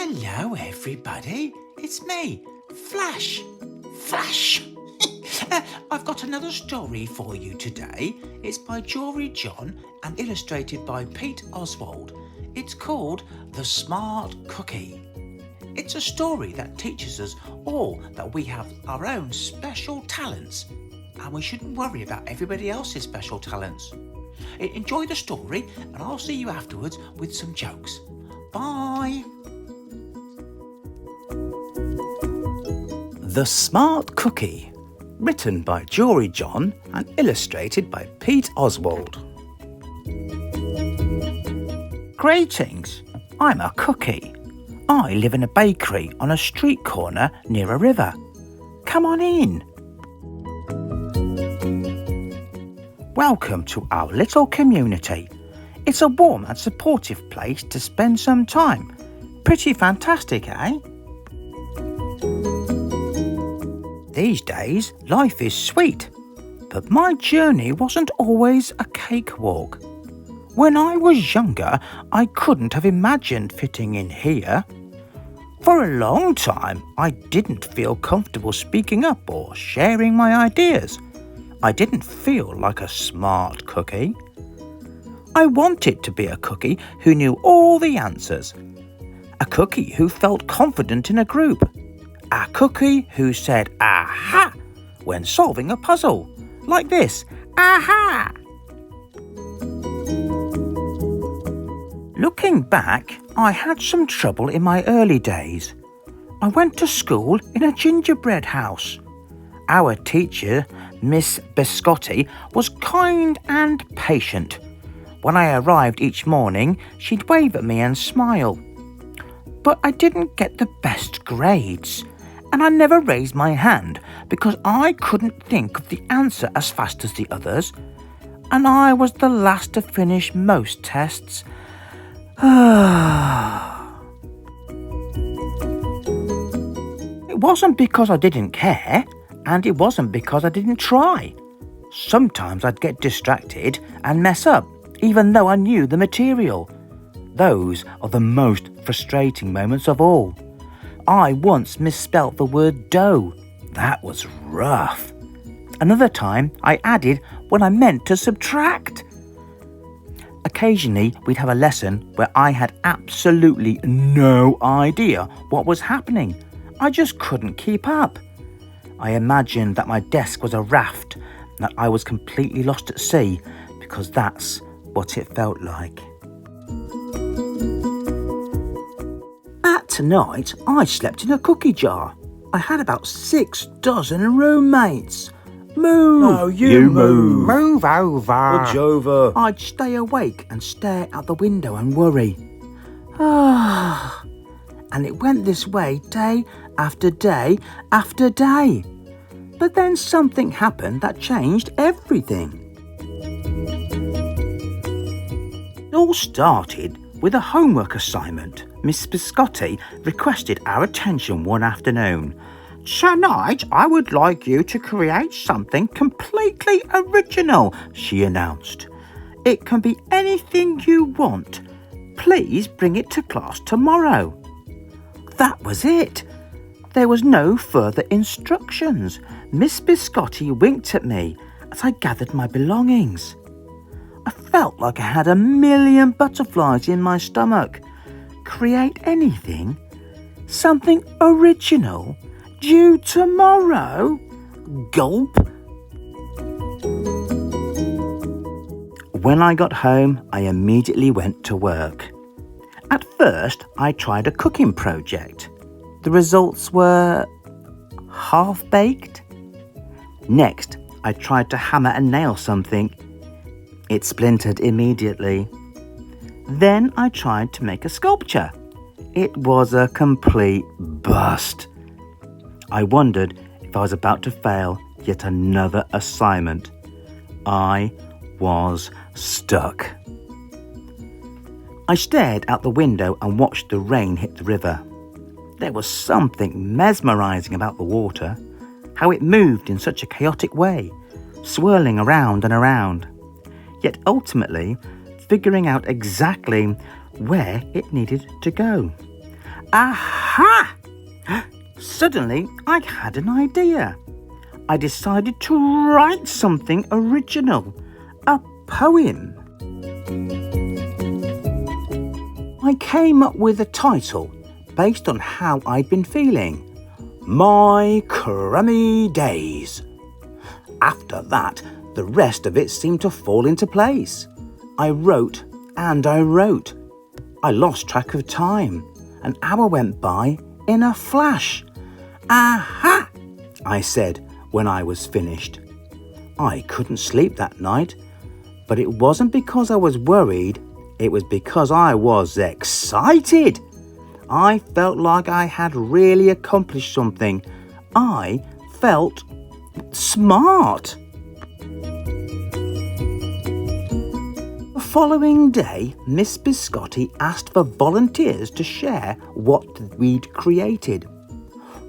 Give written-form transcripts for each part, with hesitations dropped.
Hello, everybody. It's me, Flash. Flash! I've got another story for you today. It's by Jory John and illustrated by Pete Oswald. It's called The Smart Cookie. It's a story that teaches us all that we have our own special talents and we shouldn't worry about everybody else's special talents. Enjoy the story and I'll see you afterwards with some jokes. Bye! The Smart Cookie, written by Jory John and illustrated by Pete Oswald. Greetings, I'm a cookie. I live in a bakery on a street corner near a river. Come on in. Welcome to our little community. It's a warm and supportive place to spend some time. Pretty fantastic, eh? These days, life is sweet, but my journey wasn't always a cakewalk. When I was younger, I couldn't have imagined fitting in here. For a long time, I didn't feel comfortable speaking up or sharing my ideas. I didn't feel like a smart cookie. I wanted to be a cookie who knew all the answers. A cookie who felt confident in a group. A cookie who said "aha" when solving a puzzle. Like this, "aha." Looking back, I had some trouble in my early days. I went to school in a gingerbread house. Our teacher, Miss Biscotti, was kind and patient. When I arrived each morning, she'd wave at me and smile. But I didn't get the best grades, and I never raised my hand because I couldn't think of the answer as fast as the others, and I was the last to finish most tests. It wasn't because I didn't care, and it wasn't because I didn't try. Sometimes I'd get distracted and mess up, even though I knew the material. Those are the most frustrating moments of all. I once misspelt the word dough. That was rough. Another time I added when I meant to subtract. Occasionally we'd have a lesson where I had absolutely no idea what was happening. I just couldn't keep up. I imagined that my desk was a raft and that I was completely lost at sea because that's what it felt like. That night, I slept in a cookie jar. I had about 6 dozen roommates. Move! No, you move. Move over. It's over. I'd stay awake and stare out the window and worry. And it went this way day after day after day. But then something happened that changed everything. It all started with a homework assignment. Miss Biscotti requested our attention one afternoon. "Tonight, I would like you to create something completely original," she announced. "It can be anything you want. Please bring it to class tomorrow." That was it. There was no further instructions. Miss Biscotti winked at me as I gathered my belongings. I felt like I had 1,000,000 butterflies in my stomach. Create anything? Something original? Due tomorrow? Gulp. When I got home, I immediately went to work. At first, I tried a cooking project. The results were half-baked. Next, I tried to hammer and nail something. It splintered immediately. Then I tried to make a sculpture. It was a complete bust. I wondered if I was about to fail yet another assignment. I was stuck. I stared out the window and watched the rain hit the river. There was something mesmerizing about the water, how it moved in such a chaotic way, swirling around and around, yet ultimately figuring out exactly where it needed to go. Aha! Suddenly, I had an idea. I decided to write something original, a poem. I came up with a title based on how I'd been feeling. My crummy days. After that, the rest of it seemed to fall into place. I wrote and I wrote. I lost track of time. An hour went by in a flash. Aha! I said when I was finished. I couldn't sleep that night, but it wasn't because I was worried. It was because I was excited. I felt like I had really accomplished something. I felt smart. The following day, Miss Biscotti asked for volunteers to share what we'd created.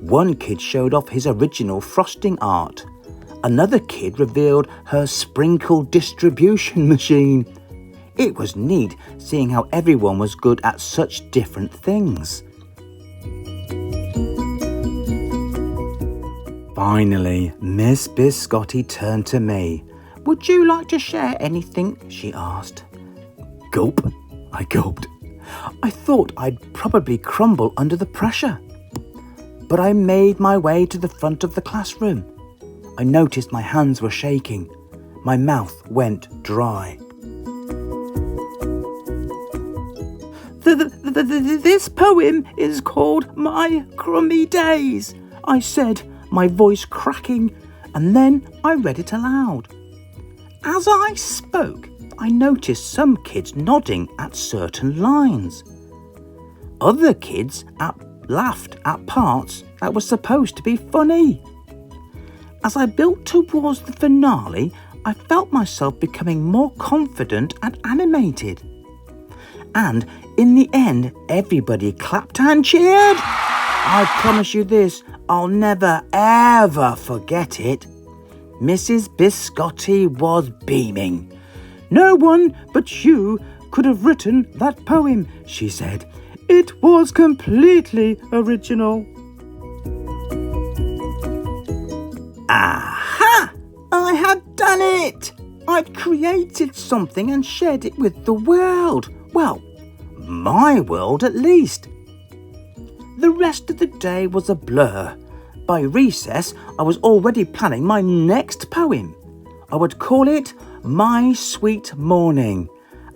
One kid showed off his original frosting art. Another kid revealed her sprinkle distribution machine. It was neat seeing how everyone was good at such different things. Finally, Miss Biscotti turned to me. Would you like to share anything? She asked. Gulp, I gulped. I thought I'd probably crumble under the pressure. But I made my way to the front of the classroom. I noticed my hands were shaking. My mouth went dry. This poem is called My Crummy Days, I said, my voice cracking, and then I read it aloud. As I spoke, I noticed some kids nodding at certain lines. Other kids laughed at parts that were supposed to be funny. As I built towards the finale, I felt myself becoming more confident and animated. And in the end, everybody clapped and cheered. I promise you this, I'll never ever forget it. Mrs. Biscotti was beaming. No one but you could have written that poem, she said. It was completely original. Aha! I had done it! I'd created something and shared it with the world. Well, my world at least. The rest of the day was a blur. By recess, I was already planning my next poem. I would call it My Sweet Morning.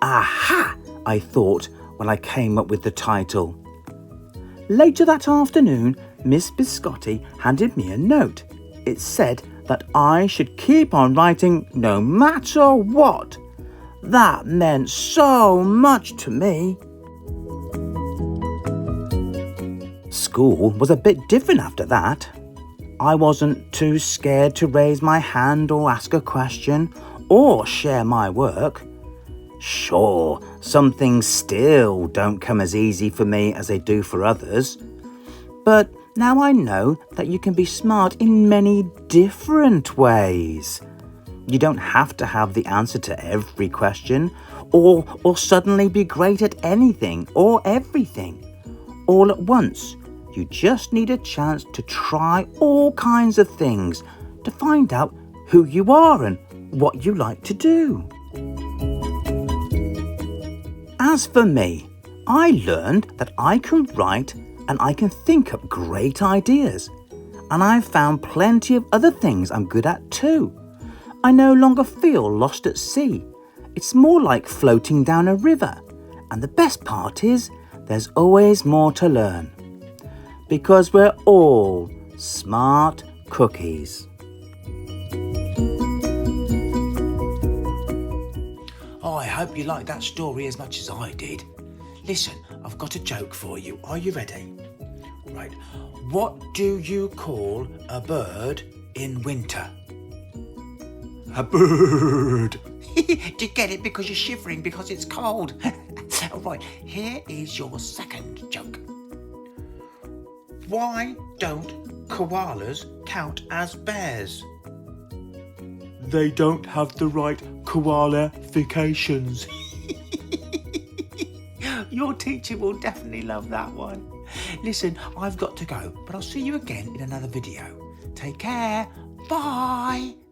Aha! I thought when I came up with the title. Later that afternoon, Miss Biscotti handed me a note. It said that I should keep on writing no matter what. That meant so much to me. School was a bit different after that. I wasn't too scared to raise my hand or ask a question or share my work. Sure, some things still don't come as easy for me as they do for others. But now I know that you can be smart in many different ways. You don't have to have the answer to every question or suddenly be great at anything or everything. All at once, you just need a chance to try all kinds of things to find out who you are and what you like to do. As for me, I learned that I can write and I can think up great ideas. And I've found plenty of other things I'm good at too. I no longer feel lost at sea. It's more like floating down a river. And the best part is, there's always more to learn. Because we're all smart cookies. Oh, I hope you liked that story as much as I did. Listen, I've got a joke for you. Are you ready? Right. What do you call a bird in winter? A bird. Do you get it? Because you're shivering because it's cold. Right, here is your second joke. Why don't koalas count as bears? They don't have the right koalifications. Your teacher will definitely love that one. Listen, I've got to go, but I'll see you again in another video. Take care. Bye.